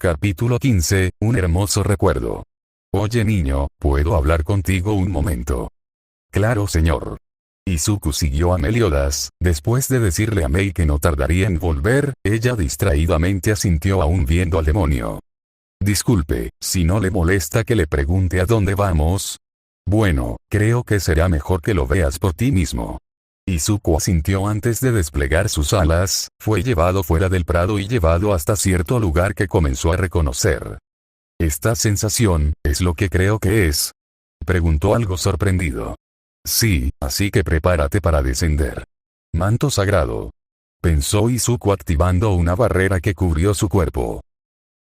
Capítulo 15, un hermoso recuerdo. Oye niño, ¿puedo hablar contigo un momento? Claro señor. Izuku siguió a Meliodas, después de decirle a Mei que no tardaría en volver, ella distraídamente asintió aún viendo al demonio. Disculpe, si no le molesta que le pregunte a dónde vamos. Bueno, creo que será mejor que lo veas por ti mismo. Izuku asintió antes de desplegar sus alas, fue llevado fuera del prado y llevado hasta cierto lugar que comenzó a reconocer. ¿Esta sensación, es lo que creo que es? Preguntó algo sorprendido. Sí, así que prepárate para descender. Manto sagrado. Pensó Izuku activando una barrera que cubrió su cuerpo.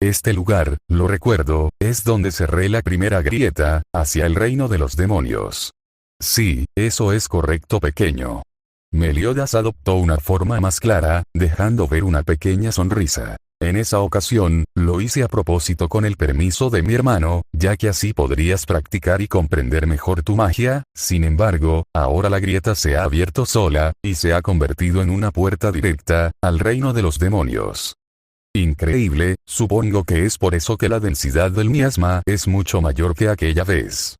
Este lugar, lo recuerdo, es donde cerré la primera grieta, hacia el reino de los demonios. Sí, eso es correcto pequeño. Meliodas adoptó una forma más clara, dejando ver una pequeña sonrisa. En esa ocasión, lo hice a propósito con el permiso de mi hermano, ya que así podrías practicar y comprender mejor tu magia. Sin embargo, ahora la grieta se ha abierto sola, y se ha convertido en una puerta directa, al reino de los demonios. Increíble, supongo que es por eso que la densidad del miasma es mucho mayor que aquella vez.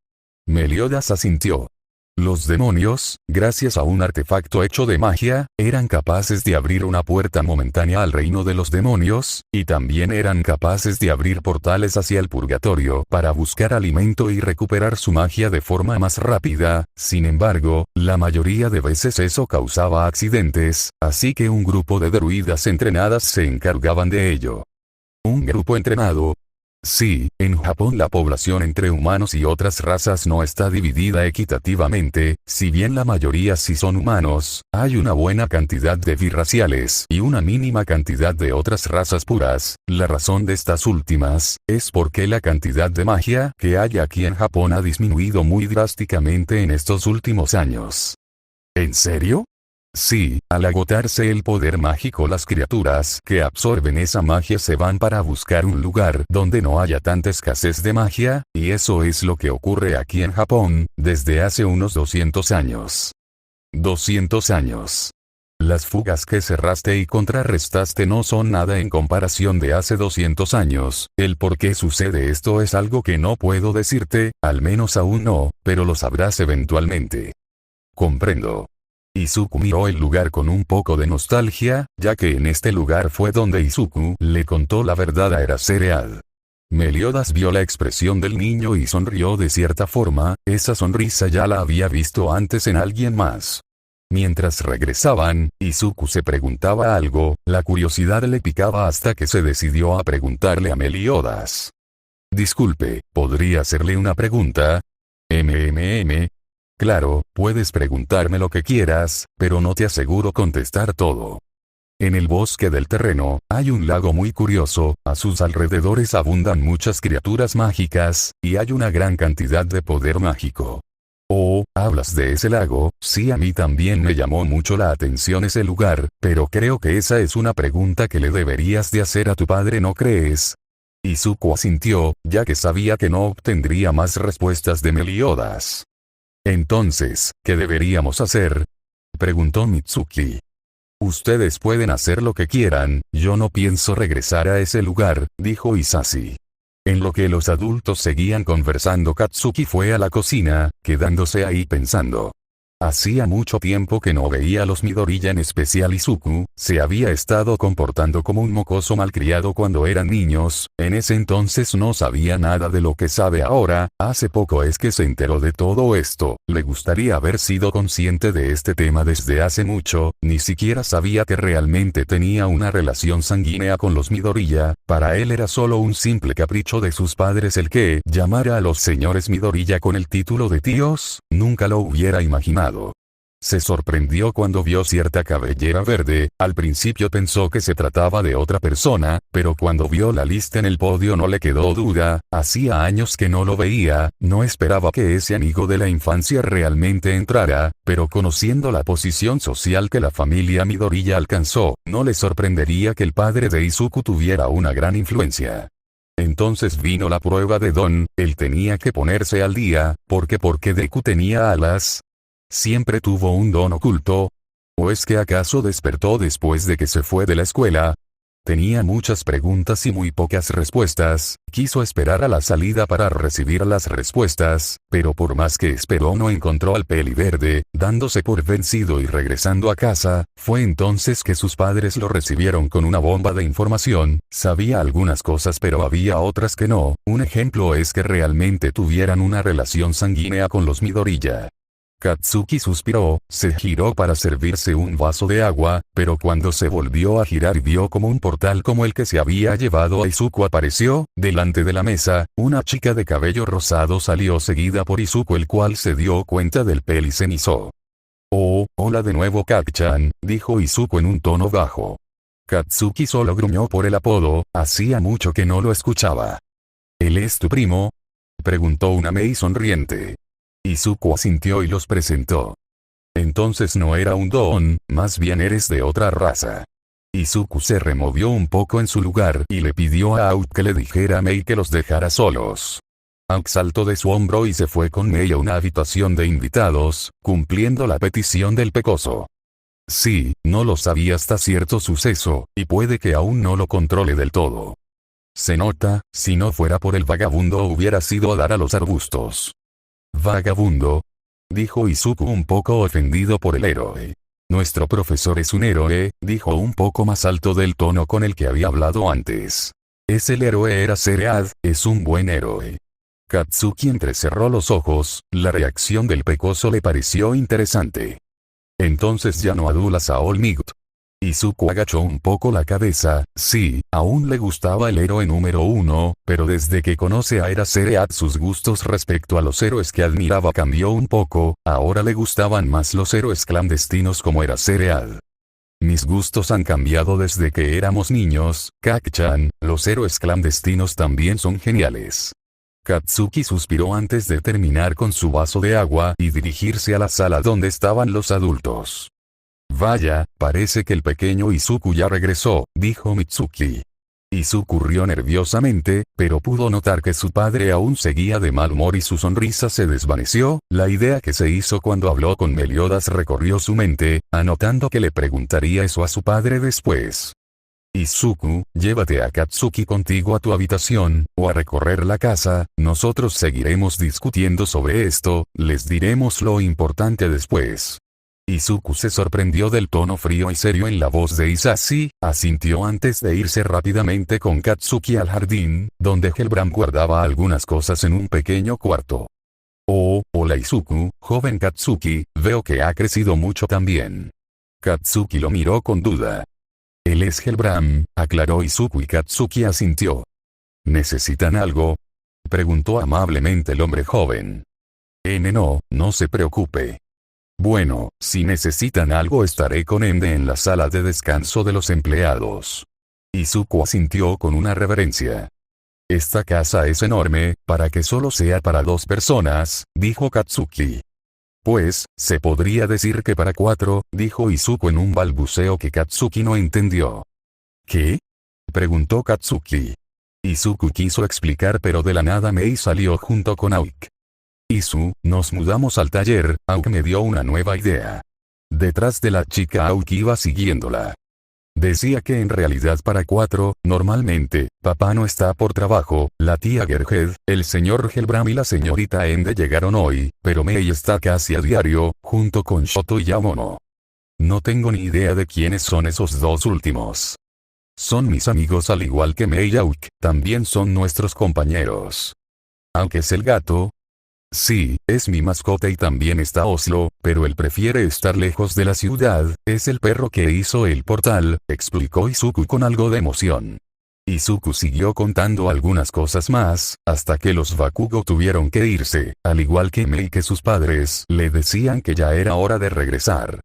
Meliodas asintió. Los demonios, gracias a un artefacto hecho de magia, eran capaces de abrir una puerta momentánea al reino de los demonios, y también eran capaces de abrir portales hacia el purgatorio para buscar alimento y recuperar su magia de forma más rápida. Sin embargo, la mayoría de veces eso causaba accidentes, así que un grupo de druidas entrenadas se encargaban de ello. ¿Un grupo entrenado? Sí, en Japón la población entre humanos y otras razas no está dividida equitativamente, si bien la mayoría sí son humanos, hay una buena cantidad de birraciales y una mínima cantidad de otras razas puras. La razón de estas últimas, es porque la cantidad de magia que hay aquí en Japón ha disminuido muy drásticamente en estos últimos años. ¿En serio? Sí, al agotarse el poder mágico las criaturas que absorben esa magia se van para buscar un lugar donde no haya tanta escasez de magia, y eso es lo que ocurre aquí en Japón, desde hace unos 200 años. 200 años. Las fugas que cerraste y contrarrestaste no son nada en comparación de hace 200 años, el por qué sucede esto es algo que no puedo decirte, al menos aún no, pero lo sabrás eventualmente. Comprendo. Izuku miró el lugar con un poco de nostalgia, ya que en este lugar fue donde Izuku le contó la verdad a Eraserhead. Meliodas vio la expresión del niño y sonrió de cierta forma, esa sonrisa ya la había visto antes en alguien más. Mientras regresaban, Izuku se preguntaba algo, la curiosidad le picaba hasta que se decidió a preguntarle a Meliodas. Disculpe, ¿podría hacerle una pregunta? Claro, puedes preguntarme lo que quieras, pero no te aseguro contestar todo. En el bosque del terreno, hay un lago muy curioso, a sus alrededores abundan muchas criaturas mágicas, y hay una gran cantidad de poder mágico. Oh, ¿hablas de ese lago? Sí, a mí también me llamó mucho la atención ese lugar, pero creo que esa es una pregunta que le deberías de hacer a tu padre, ¿no crees? Izuku asintió, ya que sabía que no obtendría más respuestas de Meliodas. Entonces, ¿qué deberíamos hacer? Preguntó Mitsuki. Ustedes pueden hacer lo que quieran, yo no pienso regresar a ese lugar, dijo Hisashi. En lo que los adultos seguían conversando, Katsuki fue a la cocina, quedándose ahí pensando. Hacía mucho tiempo que no veía a los Midoriya, en especial Izuku, se había estado comportando como un mocoso malcriado cuando eran niños, en ese entonces no sabía nada de lo que sabe ahora, hace poco es que se enteró de todo esto, le gustaría haber sido consciente de este tema desde hace mucho, ni siquiera sabía que realmente tenía una relación sanguínea con los Midoriya, para él era solo un simple capricho de sus padres el que llamara a los señores Midoriya con el título de tíos, nunca lo hubiera imaginado. Se sorprendió cuando vio cierta cabellera verde, al principio pensó que se trataba de otra persona, pero cuando vio la lista en el podio no le quedó duda, hacía años que no lo veía, no esperaba que ese amigo de la infancia realmente entrara, pero conociendo la posición social que la familia Midoriya alcanzó, no le sorprendería que el padre de Izuku tuviera una gran influencia. Entonces vino la prueba de Don, él tenía que ponerse al día, porque Deku tenía alas. ¿Siempre tuvo un don oculto? ¿O es que acaso despertó después de que se fue de la escuela? Tenía muchas preguntas y muy pocas respuestas. Quiso esperar a la salida para recibir las respuestas, pero por más que esperó no encontró al peli verde. Dándose por vencido y regresando a casa, fue entonces que sus padres lo recibieron con una bomba de información. Sabía algunas cosas pero había otras que no. Un ejemplo es que realmente tuvieran una relación sanguínea con los Midoriya. Katsuki suspiró, se giró para servirse un vaso de agua, pero cuando se volvió a girar vio como un portal como el que se había llevado a Izuku apareció. Delante de la mesa, una chica de cabello rosado salió seguida por Izuku, el cual se dio cuenta del peli cenizó. Oh, hola de nuevo Kak-chan, dijo Izuku en un tono bajo. Katsuki solo gruñó por el apodo, hacía mucho que no lo escuchaba. ¿Él es tu primo?, preguntó una Mei sonriente. Izuku asintió y los presentó. Entonces no era un don, más bien eres de otra raza. Izuku se removió un poco en su lugar y le pidió a Aok que le dijera a Mei que los dejara solos. Aok saltó de su hombro y se fue con Mei a una habitación de invitados, cumpliendo la petición del pecoso. Sí, no lo sabía hasta cierto suceso, y puede que aún no lo controle del todo. Se nota, si no fuera por el vagabundo hubiera sido a dar a los arbustos. ¿Vagabundo?, dijo Izuku un poco ofendido por el héroe. Nuestro profesor es un héroe, dijo un poco más alto del tono con el que había hablado antes. Es el héroe era Seread, es un buen héroe. Katsuki entrecerró los ojos, la reacción del pecoso le pareció interesante. Entonces ya no adulas a All Might. Izuku agachó un poco la cabeza. Sí, aún le gustaba el héroe número 1, pero desde que conoce a Eraseread sus gustos respecto a los héroes que admiraba cambió un poco. Ahora le gustaban más los héroes clandestinos como Eraseread. Mis gustos han cambiado desde que éramos niños, Kak-chan, los héroes clandestinos también son geniales. Katsuki suspiró antes de terminar con su vaso de agua y dirigirse a la sala donde estaban los adultos. Vaya, parece que el pequeño Izuku ya regresó, dijo Mitsuki. Izuku rió nerviosamente, pero pudo notar que su padre aún seguía de mal humor y su sonrisa se desvaneció. La idea que se hizo cuando habló con Meliodas recorrió su mente, anotando que le preguntaría eso a su padre después. Izuku, llévate a Katsuki contigo a tu habitación, o a recorrer la casa, nosotros seguiremos discutiendo sobre esto, les diremos lo importante después. Izuku se sorprendió del tono frío y serio en la voz de Isashi, asintió antes de irse rápidamente con Katsuki al jardín, donde Helbram guardaba algunas cosas en un pequeño cuarto. Oh, hola Izuku, joven Katsuki, veo que ha crecido mucho también. Katsuki lo miró con duda. Él es Helbram, aclaró Izuku y Katsuki asintió. ¿Necesitan algo?, preguntó amablemente el hombre joven. No se preocupe. Bueno, si necesitan algo estaré con Ende en la sala de descanso de los empleados. Izuku asintió con una reverencia. Esta casa es enorme, para que solo sea para 2 personas, dijo Katsuki. Pues, se podría decir que para 4, dijo Izuku en un balbuceo que Katsuki no entendió. ¿Qué?, preguntó Katsuki. Izuku quiso explicar pero de la nada Mei salió junto con Aok. Nos mudamos al taller, Aok me dio una nueva idea. Detrás de la chica Aok iba siguiéndola. Decía que en realidad para 4, normalmente, papá no está por trabajo, la tía Gerhed, el señor Helbram y la señorita Ende llegaron hoy, pero Mei está casi a diario, junto con Shoto y Yamono. No tengo ni idea de quiénes son esos 2 últimos. Son mis amigos al igual que Mei y Aok, también son nuestros compañeros. ¿Aok es el gato? Sí, es mi mascota y también está Oslo, pero él prefiere estar lejos de la ciudad, es el perro que hizo el portal, explicó Izuku con algo de emoción. Izuku siguió contando algunas cosas más, hasta que los Bakugo tuvieron que irse, al igual que Mei que sus padres le decían que ya era hora de regresar.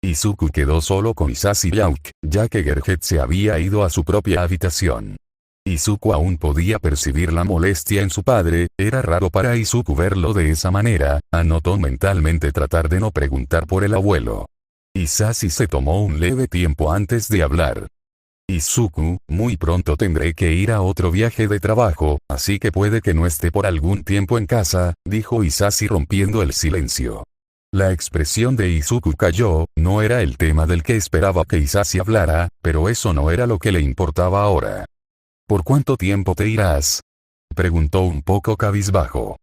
Izuku quedó solo con Isashi y Aok, ya que Gerhed se había ido a su propia habitación. Izuku aún podía percibir la molestia en su padre, era raro para Izuku verlo de esa manera, anotó mentalmente tratar de no preguntar por el abuelo. Isashi se tomó un leve tiempo antes de hablar. Izuku, muy pronto tendré que ir a otro viaje de trabajo, así que puede que no esté por algún tiempo en casa, dijo Isashi rompiendo el silencio. La expresión de Izuku cayó, no era el tema del que esperaba que Hisashi hablara, pero eso no era lo que le importaba ahora. ¿Por cuánto tiempo te irás? Preguntó un poco cabizbajo.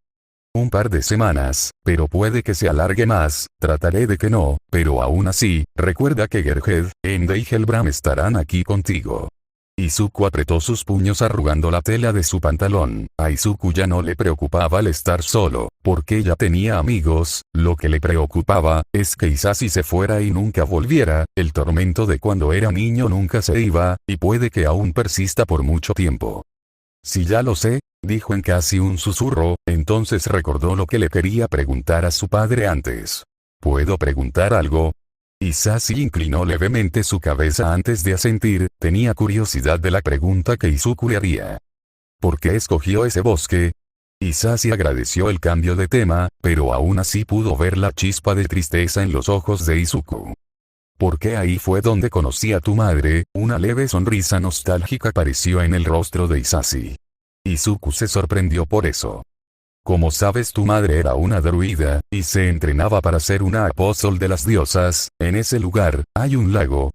Un par de semanas, pero puede que se alargue más, trataré de que no, pero aún así, recuerda que Gerhead, Ende y Helbram estarán aquí contigo. Izuku apretó sus puños arrugando la tela de su pantalón. A Izuku ya no le preocupaba el estar solo, porque ya tenía amigos, lo que le preocupaba, es que Hisashi se fuera y nunca volviera, el tormento de cuando era niño nunca se iba, y puede que aún persista por mucho tiempo. Si ya lo sé, dijo en casi un susurro, entonces recordó lo que le quería preguntar a su padre antes. ¿Puedo preguntar algo? Hisashi inclinó levemente su cabeza antes de asentir, tenía curiosidad de la pregunta que Izuku le haría. ¿Por qué escogió ese bosque? Hisashi agradeció el cambio de tema, pero aún así pudo ver la chispa de tristeza en los ojos de Izuku. Porque ahí fue donde conocí a tu madre, una leve sonrisa nostálgica apareció en el rostro de Hisashi. Izuku se sorprendió por eso. Como sabes, tu madre era una druida, y se entrenaba para ser una apóstol de las diosas. En ese lugar, hay un lago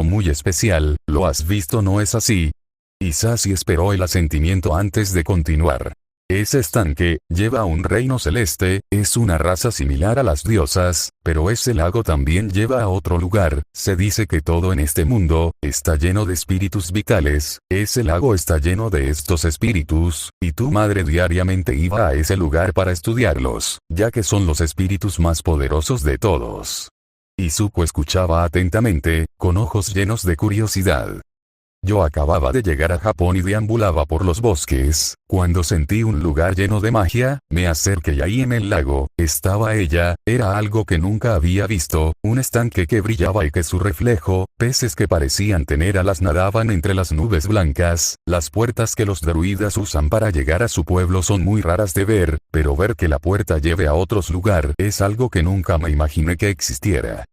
muy especial, ¿lo has visto, no es así? Hisashi esperó el asentimiento antes de continuar. Ese estanque, lleva a un reino celeste, es una raza similar a las diosas, pero ese lago también lleva a otro lugar. Se dice que todo en este mundo, está lleno de espíritus vitales, ese lago está lleno de estos espíritus, y tu madre diariamente iba a ese lugar para estudiarlos, ya que son los espíritus más poderosos de todos. Izuku escuchaba atentamente, con ojos llenos de curiosidad. Yo acababa de llegar a Japón y deambulaba por los bosques, cuando sentí un lugar lleno de magia, me acerqué y ahí en el lago, estaba ella, era algo que nunca había visto, un estanque que brillaba y que su reflejo, peces que parecían tener alas nadaban entre las nubes blancas, las puertas que los druidas usan para llegar a su pueblo son muy raras de ver, pero ver que la puerta lleve a otros lugares es algo que nunca me imaginé que existiera.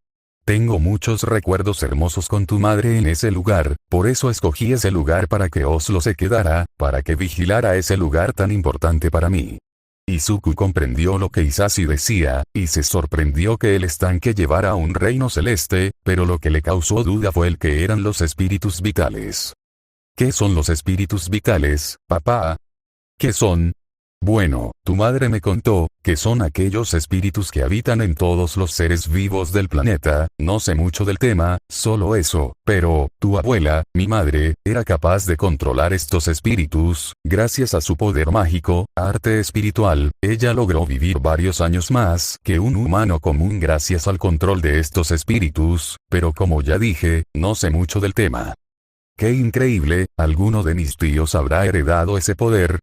Tengo muchos recuerdos hermosos con tu madre en ese lugar, por eso escogí ese lugar para que Oslo se quedara, para que vigilara ese lugar tan importante para mí. Izuku comprendió lo que Hisashi decía, y se sorprendió que el estanque llevara a un reino celeste, pero lo que le causó duda fue el que eran los espíritus vitales. ¿Qué son los espíritus vitales, papá? ¿Qué son? Bueno, tu madre me contó, que son aquellos espíritus que habitan en todos los seres vivos del planeta, no sé mucho del tema, solo eso, pero, tu abuela, mi madre, era capaz de controlar estos espíritus, gracias a su poder mágico, arte espiritual, ella logró vivir varios años más que un humano común gracias al control de estos espíritus, pero como ya dije, no sé mucho del tema. ¡Qué increíble! ¿Alguno de mis tíos habrá heredado ese poder?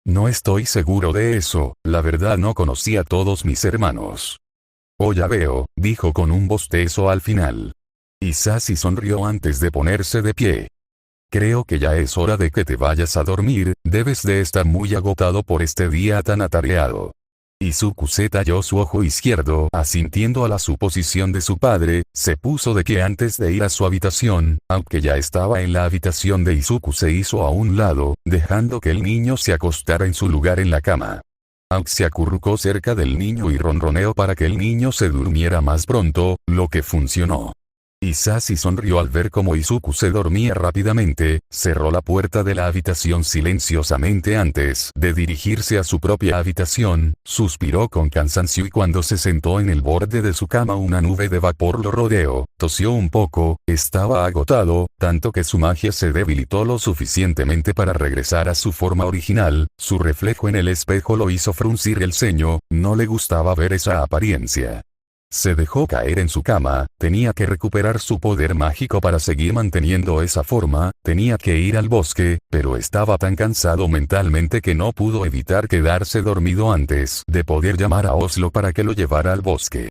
No estoy seguro de eso, la verdad no conocí a todos mis hermanos. Oh, ya veo, dijo con un bostezo al final. Hisashi sonrió antes de ponerse de pie. Creo que ya es hora de que te vayas a dormir, debes de estar muy agotado por este día tan atareado. Izuku se talló su ojo izquierdo, asintiendo a la suposición de su padre, se puso de pie antes de ir a su habitación, aunque ya estaba en la habitación de Izuku se hizo a un lado, dejando que el niño se acostara en su lugar en la cama. Aunque se acurrucó cerca del niño y ronroneó para que el niño se durmiera más pronto, lo que funcionó. Hisashi sonrió al ver cómo Izuku se dormía rápidamente, cerró la puerta de la habitación silenciosamente antes de dirigirse a su propia habitación, suspiró con cansancio y cuando se sentó en el borde de su cama una nube de vapor lo rodeó, tosió un poco, estaba agotado, tanto que su magia se debilitó lo suficientemente para regresar a su forma original, su reflejo en el espejo lo hizo fruncir el ceño, no le gustaba ver esa apariencia. Se dejó caer en su cama, tenía que recuperar su poder mágico para seguir manteniendo esa forma, tenía que ir al bosque, pero estaba tan cansado mentalmente que no pudo evitar quedarse dormido antes de poder llamar a Oslo para que lo llevara al bosque.